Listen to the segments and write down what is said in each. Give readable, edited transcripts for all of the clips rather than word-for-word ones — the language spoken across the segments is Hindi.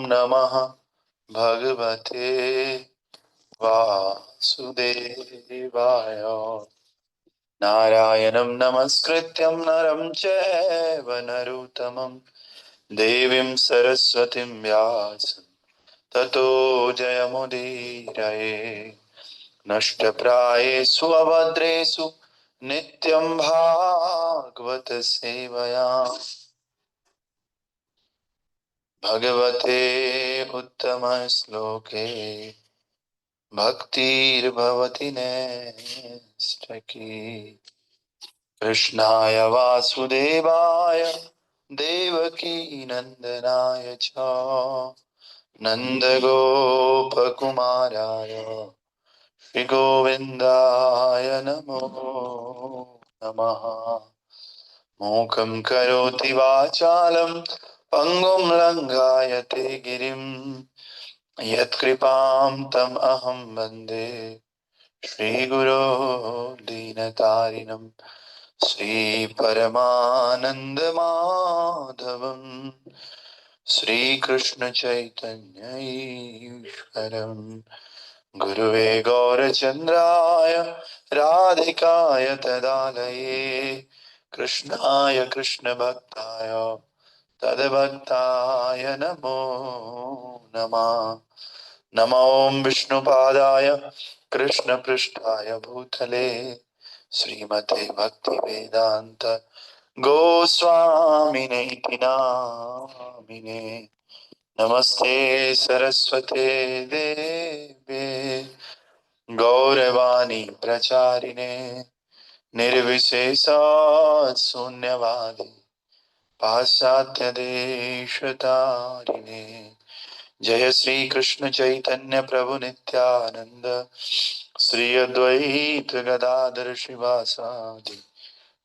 नमः भगवते वासुदेवाय। नारायणं नमस्कृत्यं नरं चैव नरोत्तमं देवीं सरस्वतीं व्यासं ततो जयमुदीरये। नष्टप्रायेषु अभद्रेषु नित्यं भागवत सेवया भगवते उत्तम श्लोके भक्तिर्भवति नैष्ठकी। कृष्णाय वासुदेवाय देवकी नंदनाय च नन्दगोपकुमाराय श्रीगोविन्दाय नमो नमः। मूकं करोति वाचालं पङ्गुं लङ्घयते गिरिं यत्कृपां तम् अहं वन्दे श्रीगुरो दीनतारिणं। श्रीपरमानन्दमाधवं श्रीकृष्णचैतन्य ईश्वरं गुरुवे गौरचन्द्राय राधिकाय तदालये कृष्णाय कृष्णभक्ताय तद्भक्ताय नमो नमः। नमो विष्णुपादाय कृष्णपृष्ठाय भूतले श्रीमते भक्तिवेदांत गोस्वामिने इति नामिने। नमस्ते सरस्वते देवे गौरवाणी प्रचारिणे निर्विशेषा शून्यवादी पाश्चात्य देशतारिणे। जय श्री कृष्ण चैतन्य प्रभु नित्यानंद श्री अद्वैत गदाधर शिवासादि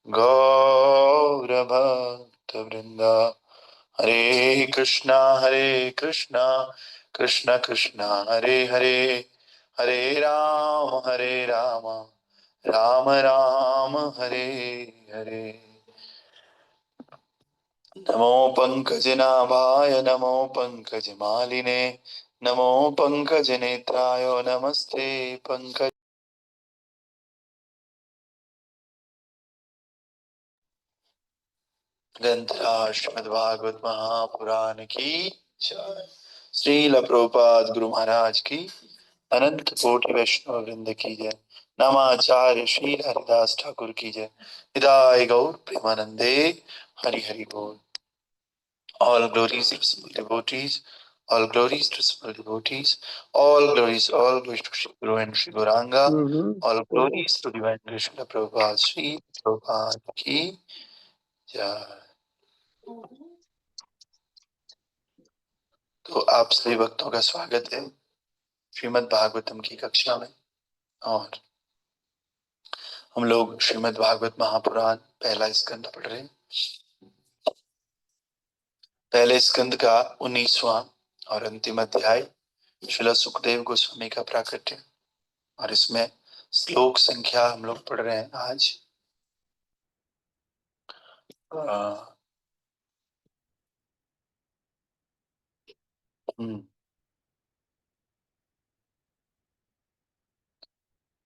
गौर भक्त वृंदा। हरे कृष्णा कृष्ण कृष्णा हरे हरे, हरे राम राम राम हरे हरे। नमो पंकजनाभाय नमो पंकजमालिने नमो पंकजनेत्राय नमस्ते पंकज। ग्रंथराज श्रीमद्भागवत महापुराण की जय। श्रील प्रभुपाद गुरु महाराज की अनंत कोटि वैष्णव वृंद की जय। नमाचार्य श्री हरिदास ठाकुर की जय। हिदाय गौर प्रेमानंदे हरि हरि बोल। All glories to small devotees, all glories to small devotees, all glories to Shri Guru and Shri Gauranga, all glories to Divine Krishna Prabhupada, Shri Prabhupada की जय। तो आप सभी भक्तों का स्वागत है श्रीमद् भागवतम की कक्षा में। और हम लोग श्रीमद् भागवत महापुराण पहला स्कंद पढ़ रहे हैं। पहले स्कंद का 19वां और अंतिम अध्याय श्रील सुखदेव गोस्वामी का प्राकट्य, और इसमें श्लोक संख्या हम लोग पढ़ रहे हैं आज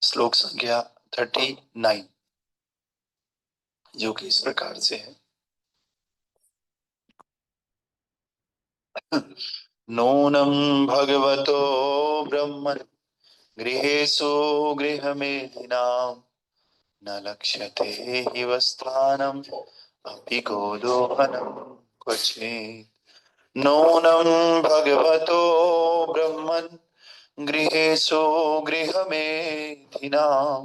श्लोक संख्या 39, जो कि इस प्रकार से है। नूनं भगवतो ब्रह्मन् गृहेषु गृहमेधिनां न लक्ष्यते हि स्थानम् अपि गोदोहनं क्वचित्। नूनं भगवतो ब्रह्मन् गृहेषु गृहमेधिनां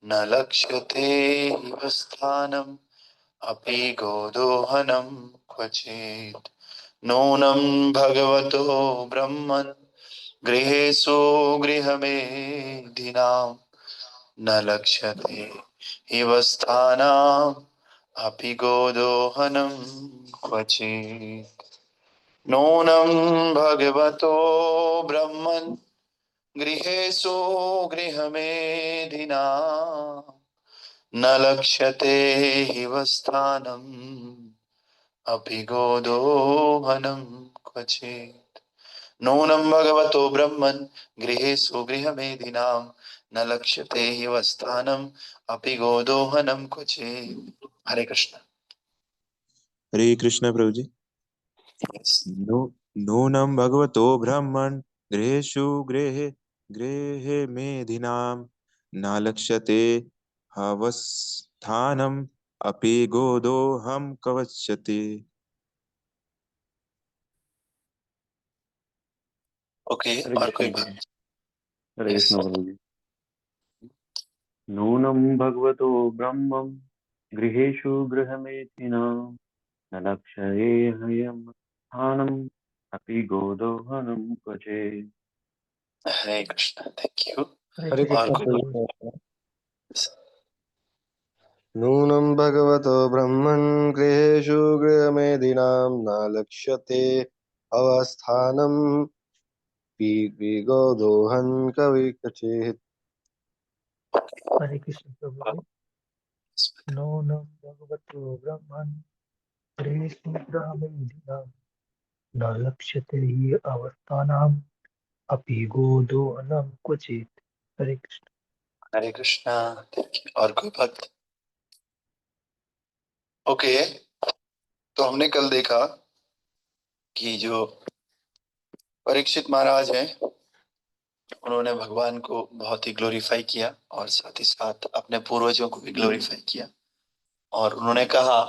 न लक्ष्यते हि स्थानम् अपि गोदोहनं क्वचित्। नूनं भगवतो ब्रह्मन् गृहेषु गृहमेधिनां न लक्ष्यते इव स्थानाम् अपि गोदोहनं क्वचित्। नूनं भगवतो ब्रह्मन् गृहेषु गृहमेधिनां न लक्ष्यते इव स्थानम् अपि गोदोहनं क्वचित्। नूनं भगवतो ब्रह्मन् गृहेषु गृहमेधिनां न लक्ष्यते हि वस्थानम् अपि गोदोहनं क्वचित्। हरे कृष्ण। हरे कृष्ण प्रभु जी। नो नूनं भगवतो ब्रह्मन् गृहेषु गृहे मेधिनां न लक्ष्यते हवस्थानम् अपि गोदोहं कवच्यते। ओके, हरे और कोई कृष्ण प्रभु। बात? हरे यस। कृष्ण प्रभु जी। नूनं भगवतो ब्रह्मं गृहेषु गृहमेथिनां न लक्ष्ये हयं स्थानम् अपि गोदोहनं क्वचेत्। हरे कृष्ण, थैंक यू। हरे और कृष्ण कोई प्रभु। बात? नूनं भगवतो ब्रह्मन् गृहेषु गृहमेधिनां न लक्ष्यते अवस्थानं विगोदोहन् कविकचित्। हरे कृष्ण प्रभु जी। नूनं भगवतो ब्रह्मन् गृहेषु गृहमेधिनां न लक्ष्यते हि अवस्थानाम् अपि गोदोहनं क्वचित्। हरे कृष्ण। हरे कृष्णा, थैंक यू। और कोई भक्त? ओके, तो हमने कल देखा कि जो परीक्षित महाराज हैं उन्होंने भगवान को बहुत ही ग्लोरीफाई किया और साथ ही साथ अपने पूर्वजों को भी ग्लोरीफाई किया। और उन्होंने कहा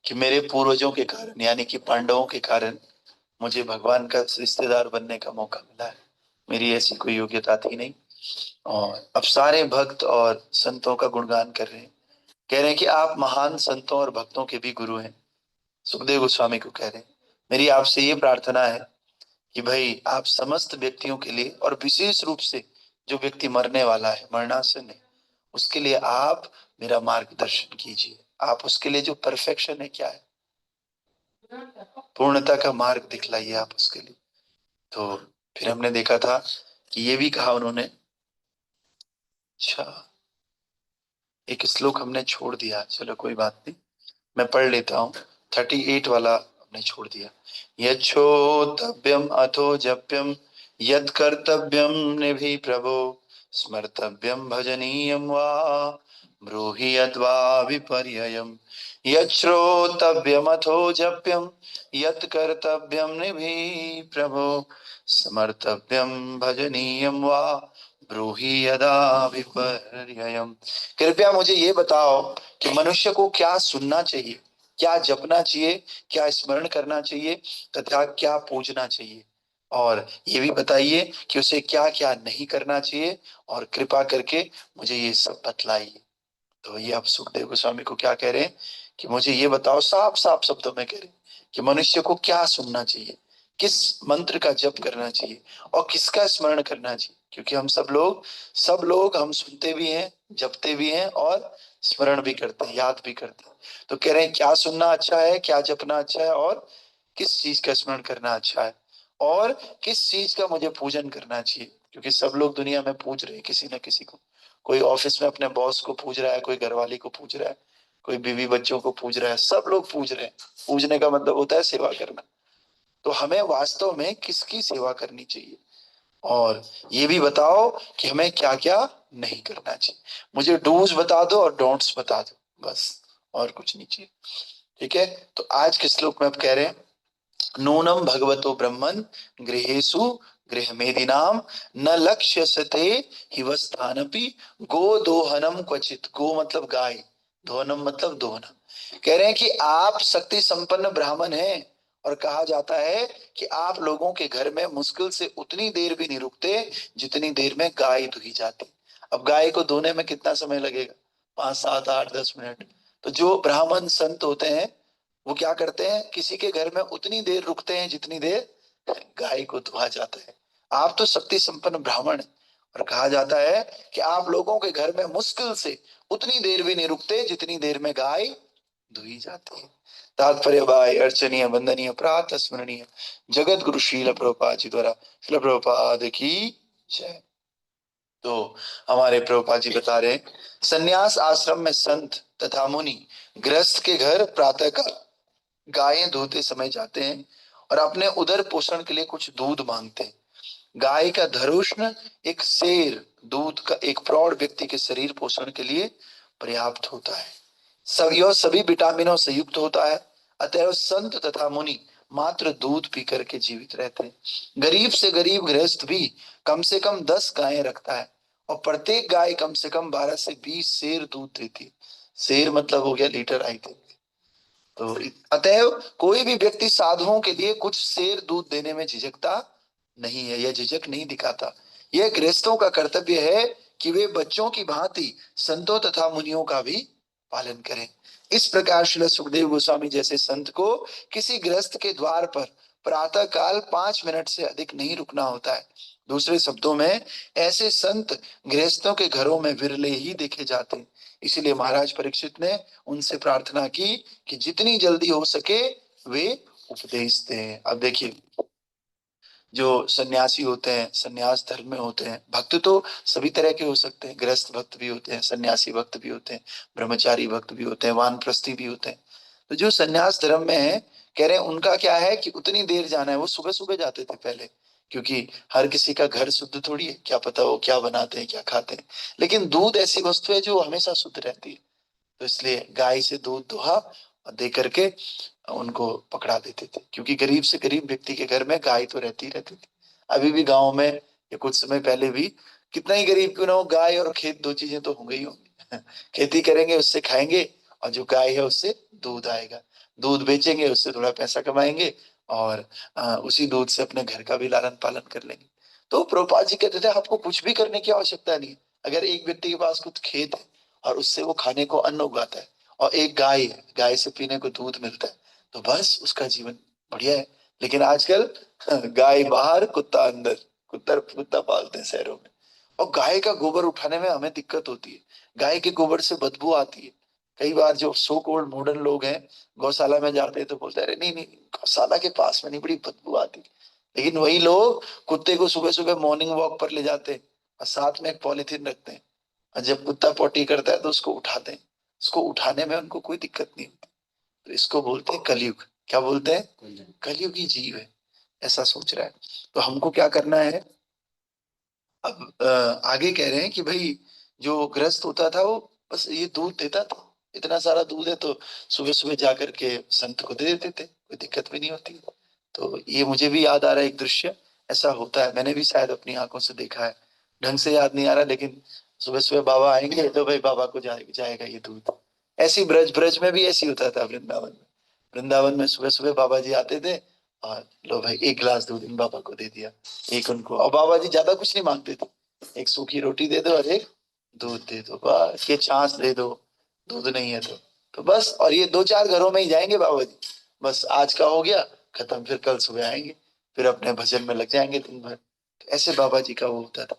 कि मेरे पूर्वजों के कारण यानी कि पांडवों के कारण मुझे भगवान का रिश्तेदार बनने का मौका मिला है, मेरी ऐसी कोई योग्यता थी नहीं। और अब सारे भक्त और संतों का गुणगान कर रहे हैं, कह रहे हैं कि आप महान संतों और भक्तों के भी गुरु हैं। सुखदेव गोस्वामी को कह रहे हैं, मेरी आपसे ये प्रार्थना है कि भाई आप समस्त व्यक्तियों के लिए और विशेष रूप से जो व्यक्ति मरने वाला है, मरणासन है, उसके लिए आप मेरा मार्गदर्शन कीजिए। आप उसके लिए जो परफेक्शन है क्या है, पूर्णता का मार्ग दिखलाइए आप उसके लिए। तो फिर हमने देखा था कि ये भी कहा उन्होंने, अच्छा एक श्लोक हमने छोड़ दिया, चलो कोई बात नहीं, मैं पढ़ लेता हूँ। 38 वाला हमने छोड़ दिया। यच्छोतव्यम अथो जप्यम यत् कर्तव्यम निभि प्रभो स्मर्तव्यम भजनीयम वा ब्रूहि यद्वा विपर्ययम्। यच्छ्रोतव्यम अथो जप्यम यत् कर्तव्यम निभि प्रभो स्मर्तव्यम भजनीयम वा ब्रूहि यदा विपर्ययम्। कृपया मुझे ये बताओ कि मनुष्य को क्या सुनना चाहिए, क्या जपना चाहिए, क्या स्मरण करना चाहिए तथा क्या पूजना चाहिए, और ये भी बताइए कि उसे क्या क्या नहीं करना चाहिए, और कृपा करके मुझे ये सब बतलाइए। तो ये आप सुखदेव गोस्वामी को क्या कह रहे हैं कि मुझे ये बताओ, साफ साफ शब्दों में कह रहे हैं कि मनुष्य को क्या सुनना चाहिए, किस मंत्र का जप करना चाहिए और किसका स्मरण करना चाहिए। क्योंकि हम सब लोग हम सुनते भी हैं, जपते भी हैं और स्मरण भी करते हैं, याद भी करते हैं। तो कह रहे हैं क्या सुनना अच्छा है, क्या जपना अच्छा है, और किस चीज का स्मरण करना अच्छा है, और किस चीज का मुझे पूजन करना चाहिए। क्योंकि सब लोग दुनिया में पूज रहे हैं किसी न किसी को। कोई ऑफिस में अपने बॉस को पूज रहा है, कोई घरवाली को पूज रहा है, कोई बीवी बच्चों को पूज रहा है, सब लोग पूज रहे हैं। पूजने का मतलब होता है सेवा करना। तो हमें वास्तव में किसकी सेवा करनी चाहिए, और ये भी बताओ कि हमें क्या क्या नहीं करना चाहिए। मुझे डूज बता दो और डोंट्स बता दो, बस, और कुछ नहीं चाहिए। ठीक है, तो आज के श्लोक में आप कह रहे हैं, नूनम भगवतो ब्रह्मन् गृहेषु गृहमेधिनां न लक्ष्यते हिवस्थानपि गोदोहनम क्वचित। गो मतलब गाय, दोहनम मतलब दोहना। कह रहे हैं कि आप शक्ति संपन्न ब्राह्मण हैं, और कहा जाता है कि आप लोगों के घर में मुश्किल से उतनी देर भी नहीं रुकते जितनी देर में गाय दुही जाती। अब गाय को धोने में कितना समय लगेगा, 5 7 8 10 मिनट। तो जो ब्राह्मण संत होते हैं वो क्या करते हैं, किसी के घर में उतनी देर रुकते हैं जितनी देर गाय को धुआ जाता है। आप तो शक्ति संपन्न ब्राह्मण हैं, और कहा जाता है कि आप लोगों के घर में मुश्किल से उतनी देर भी नहीं रुकते जितनी देर में गाय धुई जाती है। तात्पर्य भाई अर्चनीय वंदनीय प्रातः स्मरणीय जगत गुरु शील प्रभुपाद जी द्वारा। शील प्रभुपाद की जय। तो हमारे प्रभुपाद जी बता रहे हैं, संन्यास आश्रम में संत तथा मुनि गृहस्थ के घर प्रातः काल गायें धोते समय जाते हैं और अपने उदर पोषण के लिए कुछ दूध मांगते हैं। गाय का धरोष्ण एक शेर दूध का एक प्रौढ़ व्यक्ति के शरीर पोषण के लिए पर्याप्त होता है। सब यह सभी विटामिनों से युक्त होता है। अतएव संत तथा मुनि मात्र दूध पी करके जीवित रहते हैं। गरीब से गरीब गृहस्थ भी कम से कम 10 गायें रखता है और प्रत्येक गाय कम से कम 12 से 20 सेर दूध देती है। सेर मतलब हो गया लीटर, आई थिंक। तो अतएव कोई भी व्यक्ति साधुओं के लिए कुछ सेर दूध देने में झिझकता नहीं है, यह झिझक नहीं दिखाता। यह गृहस्थों का कर्तव्य है कि वे बच्चों की भांति संतों तथा मुनियों का भी पालन करें। इस प्रकार श्री सुखदेव गोस्वामी जैसे संत को किसी गृहस्थ के द्वार पर प्रातः काल 5 मिनट से अधिक नहीं रुकना होता है। दूसरे शब्दों में ऐसे संत गृहस्थों के घरों में विरले ही देखे जाते हैं। इसीलिए महाराज परीक्षित ने उनसे प्रार्थना की कि जितनी जल्दी हो सके वे उपदेश दें। अब देखिए, जो सन्यासी होते हैं, सन्यास धर्म में होते हैं, भक्त तो सभी तरह के हो सकते हैं। गृहस्थ भक्त भी होते हैं, सन्यासी भक्त भी होते हैं, ब्रह्मचारी भक्त भी होते हैं, वानप्रस्थी भी होते हैं। तो जो सन्यास धर्म में है, कह रहे हैं उनका क्या है कि उतनी देर जाना है। वो सुबह सुबह जाते थे पहले, क्योंकि हर किसी का घर शुद्ध थोड़ी है, क्या पता वो क्या बनाते हैं क्या खाते हैं। लेकिन दूध ऐसी वस्तु है जो हमेशा शुद्ध रहती है, तो इसलिए गाय से दूध दुहा दे करके उनको पकड़ा देते थे। क्योंकि गरीब से गरीब व्यक्ति के घर में गाय तो रहती ही रहती थी। अभी भी गांव में, या कुछ समय पहले भी, कितना ही गरीब क्यों ना हो, गाय और खेत दो चीजें तो होंगी ही होंगी। खेती करेंगे उससे खाएंगे, और जो गाय है उससे दूध आएगा। दूध बेचेंगे उससे थोड़ा पैसा कमाएंगे, और उसी दूध से अपने घर का भी लालन पालन कर लेंगे। तो प्रभुपाद जी कहते थे आपको कुछ भी करने की आवश्यकता नहीं। अगर एक व्यक्ति के पास कुछ खेत है और उससे वो खाने को अन्न उगाता है, और एक गाय है, गाय से पीने को दूध मिलता है, तो बस उसका जीवन बढ़िया है। लेकिन आजकल गाय बाहर कुत्ता अंदर, कुत्ता कुत्ता पालते हैं शहरों में। और गाय का गोबर उठाने में हमें दिक्कत होती है। गाय के गोबर से बदबू आती है। कई बार जो सो कॉल्ड मॉडर्न लोग हैं, गौशाला में जाते हैं तो बोलते हैं अरे नहीं नहीं, गौशाला के पास में नहीं, बड़ी बदबू आती है। लेकिन वही लोग कुत्ते को सुबह सुबह मॉर्निंग वॉक पर ले जाते हैं और साथ में एक पॉलिथीन रखते हैं, और जब कुत्ता पोटी करता है तो उसको उठाते हैं। उसको उठाने में उनको कोई दिक्कत नहीं होती। तो इसको बोलते हैं कलयुग। क्या बोलते हैं? कलयुगी जीव है, ऐसा सोच रहा है। तो हमको क्या करना है? अब आगे कह रहे हैं कि भाई जो गृहस्थ होता था वो बस ये दूध देता था। इतना सारा दूध है तो सुबह सुबह जाकर के संत को दे देते थे, कोई दिक्कत भी नहीं होती। तो ये मुझे भी याद आ रहा है एक दृश्य, ऐसा होता है, मैंने भी शायद अपनी आंखों से देखा है। ढंग से याद नहीं आ रहा, लेकिन सुबह सुबह बाबा आएंगे तो भाई बाबा को जाएगा ये दूध। ऐसी ब्रज ब्रज में भी ऐसी होता था वृंदावन में। वृंदावन में सुबह सुबह बाबा जी आते थे, और लो भाई एक गिलास दूध इन बाबा को दे दिया, एक उनको। और बाबा जी ज्यादा कुछ नहीं मांगते थे, एक सूखी रोटी दे दो और एक दूध दे दो, बस। ये छाछ दे दो, दूध नहीं है तो बस। और ये 2-4 घरों में ही जाएंगे बाबा जी, बस आज का हो गया खत्म, फिर कल सुबह आएंगे, फिर अपने भजन में लग जाएंगे दिन भर। ऐसे बाबा जी का वो होता था।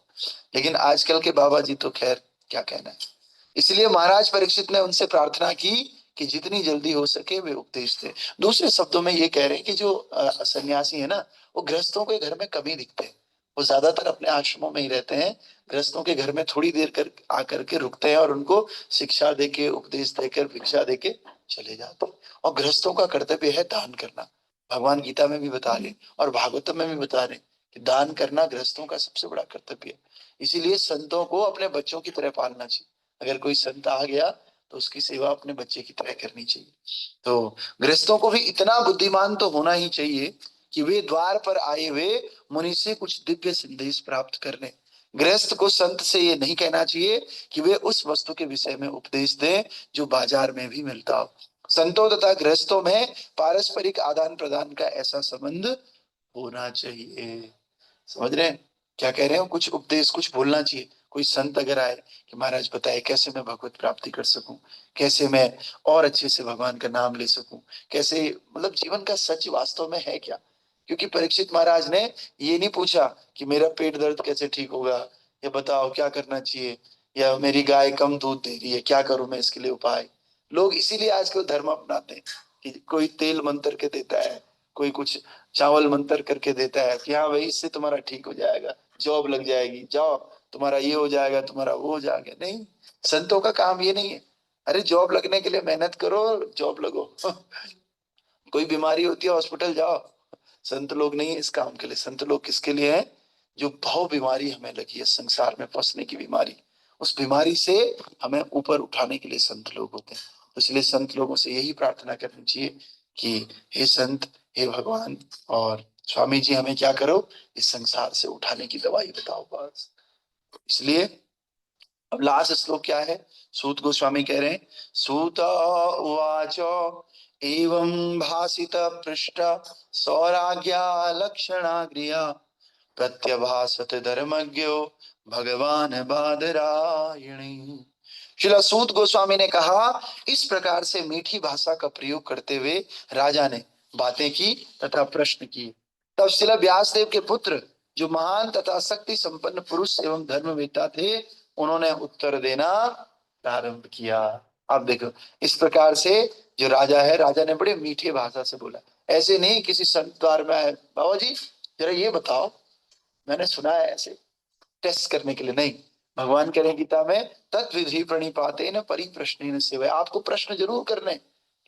लेकिन आजकल के बाबा जी तो खैर क्या कहना है। इसलिए महाराज परीक्षित ने उनसे प्रार्थना की कि जितनी जल्दी हो सके वे उपदेश दें। दूसरे शब्दों में ये कह रहे हैं कि जो सन्यासी है ना, वो गृहस्थों के घर में कम ही दिखते हैं। वो ज्यादातर अपने आश्रमों में ही रहते हैं, गृहस्थों के घर में थोड़ी देर कर आकर के रुकते हैं, और उनको शिक्षा देके, उपदेश देकर, भिक्षा देके चले जाते हैं। और गृहस्थों का कर्तव्य है दान करना। भगवान गीता में भी बता रहे, और भागवतम में भी बता रहे कि दान करना गृहस्थों का सबसे बड़ा कर्तव्य है। इसीलिए संतों को अपने बच्चों की तरह पालना चाहिए। अगर कोई संत आ गया तो उसकी सेवा अपने बच्चे की तरह करनी चाहिए। तो गृहस्थों को भी इतना बुद्धिमान तो होना ही चाहिए कि वे द्वार पर आए हुए मुनि से कुछ दिव्य संदेश प्राप्त कर लें। गृहस्थ को संत से ये नहीं कहना चाहिए कि वे उस वस्तु के विषय में उपदेश दें जो बाजार में भी मिलता हो। संतों तथा गृहस्थों में पारस्परिक आदान प्रदान का ऐसा संबंध होना चाहिए। समझ रहे हैं क्या कह रहे हो? कुछ उपदेश, कुछ बोलना चाहिए। कोई संत अगर आए कि महाराज बताए कैसे मैं भगवत प्राप्ति कर सकूं, कैसे मैं और अच्छे से भगवान का नाम ले सकूं, कैसे, मतलब जीवन का सच वास्तव में है क्या। क्योंकि परीक्षित महाराज ने ये नहीं पूछा कि मेरा पेट दर्द कैसे ठीक होगा, या बताओ क्या करना चाहिए, या मेरी गाय कम दूध दे रही है क्या करूं मैं इसके लिए उपाय। लोग इसीलिए आजकल धर्म अपनाते हैं कि कोई तेल मंत्र के देता है, कोई कुछ चावल मंतर करके देता है कि हाँ भाई इससे तुम्हारा ठीक हो जाएगा, जॉब लग जाएगी, जाओ तुम्हारा ये हो जाएगा, तुम्हारा वो हो जाएगा। नहीं, संतों का काम ये नहीं है। अरे जॉब लगने के लिए मेहनत करो, जॉब लगो। कोई बीमारी होती है हॉस्पिटल जाओ। संत लोग नहीं है इस काम के लिए। संत लोग किसके लिए हैं? जो भव बीमारी हमें लगी है, संसार में फंसने की बीमारी, उस बीमारी से हमें ऊपर उठाने के लिए संत लोग होते हैं। तो इसलिए संत लोगों से यही प्रार्थना करनी चाहिए कि हे संत, हे भगवान और स्वामी जी, हमें क्या करो, इस संसार से उठाने की दवाई बताओ बस। इसलिए अब लास्ट श्लोक क्या है, सूत गोस्वामी कह रहे हैं, सूत उवाच एवं भासित पृष्ठ सौराज्ञा लक्षणा गृह प्रत्यभासत धर्मज्ञो भगवान बादरायणी। श्रील सूत गोस्वामी ने कहा, इस प्रकार से मीठी भाषा का प्रयोग करते हुए राजा ने बातें की तथा प्रश्न किए। तब श्रील व्यासदेव के पुत्र, जो महान तथा शक्ति संपन्न पुरुष एवं धर्मवेत्ता थे, उन्होंने उत्तर देना प्रारंभ किया। आप देखो, इस प्रकार से जो राजा है, राजा ने बड़े मीठे भाषा से बोला, ऐसे नहीं किसी संत द्वार में आए, बाबा जी जरा ये बताओ, मैंने सुना है, ऐसे टेस्ट करने के लिए नहीं। भगवान कह रहे हैं गीता में, तत्विधि प्रणिपाते न परिप्रश्न सेवा। आपको प्रश्न जरूर करने,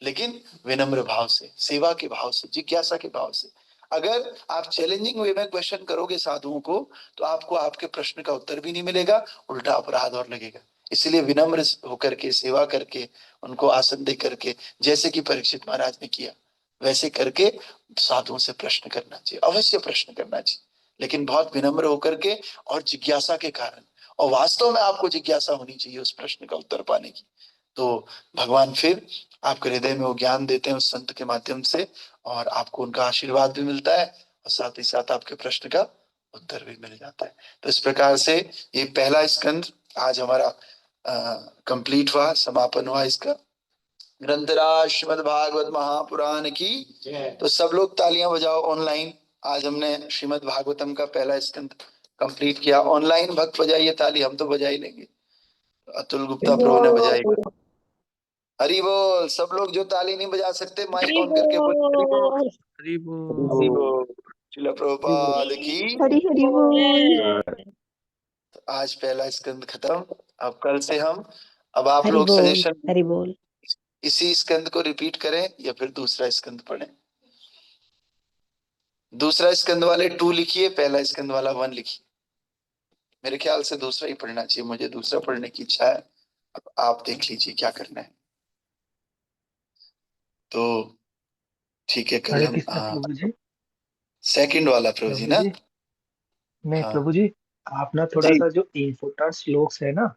लेकिन विनम्र भाव से, सेवा के भाव से, जिज्ञासा के भाव से। अगर आप चैलेंजिंग वे में क्वेश्चन करोगे साधुओं को, तो आपको आपके प्रश्न का उत्तर भी नहीं मिलेगा, उल्टा अपराध और लगेगा। इसलिए विनम्र होकर के, सेवा करके, उनको आसन दे करके, जैसे कि परीक्षित महाराज ने किया, वैसे करके साधुओं से प्रश्न करना चाहिए, अवश्य प्रश्न करना चाहिए, लेकिन बहुत विनम्र होकर के और जिज्ञासा के कारण। और वास्तव में आपको जिज्ञासा होनी चाहिए उस प्रश्न का उत्तर पाने की। तो भगवान फिर आपके हृदय में वो ज्ञान देते हैं उस संत के माध्यम से, और आपको उनका आशीर्वाद भी मिलता है, और साथ ही साथ आपके प्रश्न का उत्तर भी मिल जाता है। तो इस प्रकार से ये पहला स्कंद आज हमारा कंप्लीट हुआ, समापन हुआ इसका। ग्रंथराज श्रीमद् भागवत महापुराण की। तो सब लोग तालियां बजाओ ऑनलाइन। आज हमने श्रीमद् भागवतम का पहला स्कंद कंप्लीट किया। ऑनलाइन भक्त बजाइए ताली, हम तो बजा ही लेंगे, अतुल गुप्ता प्रभु ने बजाई। हरि बोल। सब लोग जो ताली नहीं बजा सकते, माइक ऑन करके बोल हरि बोल। हरि हरि बोल। बोल। श्रील प्रभुपाद की। हरी हरी बोल। तो आज पहला स्कंद खत्म। अब कल से हम, अब आप हरी लोग बोल। सजेशन, हरी बोल। इसी स्कंद को रिपीट करें या फिर दूसरा स्कंद पढ़ें। दूसरा स्कंद वाले 2 लिखिए, पहला स्कंद वाला 1 लिखिए। मेरे ख्याल से दूसरा ही पढ़ना चाहिए, मुझे दूसरा पढ़ने की इच्छा है। अब आप देख लीजिए क्या करना है। तो ठीक है, कल हरे हम कृष्ण प्रभु जी। सेकंड वाला प्रभु जी प्रभु ना। जी, नहीं हाँ प्रभु जी, आप ना थोड़ा जी। सा जो इम्पोर्टेंट श्लोक्स है ना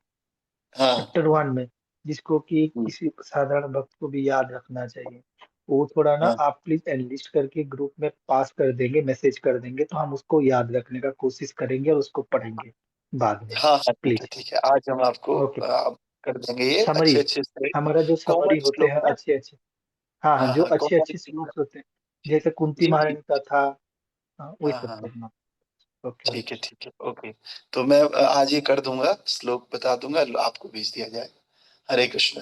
हाँ चैप्टर 1 में, जिसको कि किसी साधारण भक्त को भी याद रखना चाहिए, वो थोड़ा ना हाँ आप प्लीज एनलिस्ट करके ग्रुप में पास कर देंगे, मैसेज कर देंगे, तो हम उसको याद रखने का कोशिश करेंगे और उसको पढ़ेंगे बाद में। हाँ हाँ, ठीक है प्लीज। ठीक है, आज हम आपको ओके। कर देंगे ये समरी, अच्छे अच्छे से। हमारा जो समरी कॉमन होते श्लोक हैं ना। अच्छे अच्छे, हाँ हाँ, हाँ जो हाँ, अच्छे कॉमन। अच्छे श्लोक होते हैं, जैसे कुंती जी जी। महारानी का था, हाँ, वही हाँ सब हाँ, करना। ओके हरे कृष्ण। ठीक है ओके। तो मैं आज ये कर दूंगा, श्लोक बता दूंगा, आपको भेज दिया जाए। हरे कृष्ण।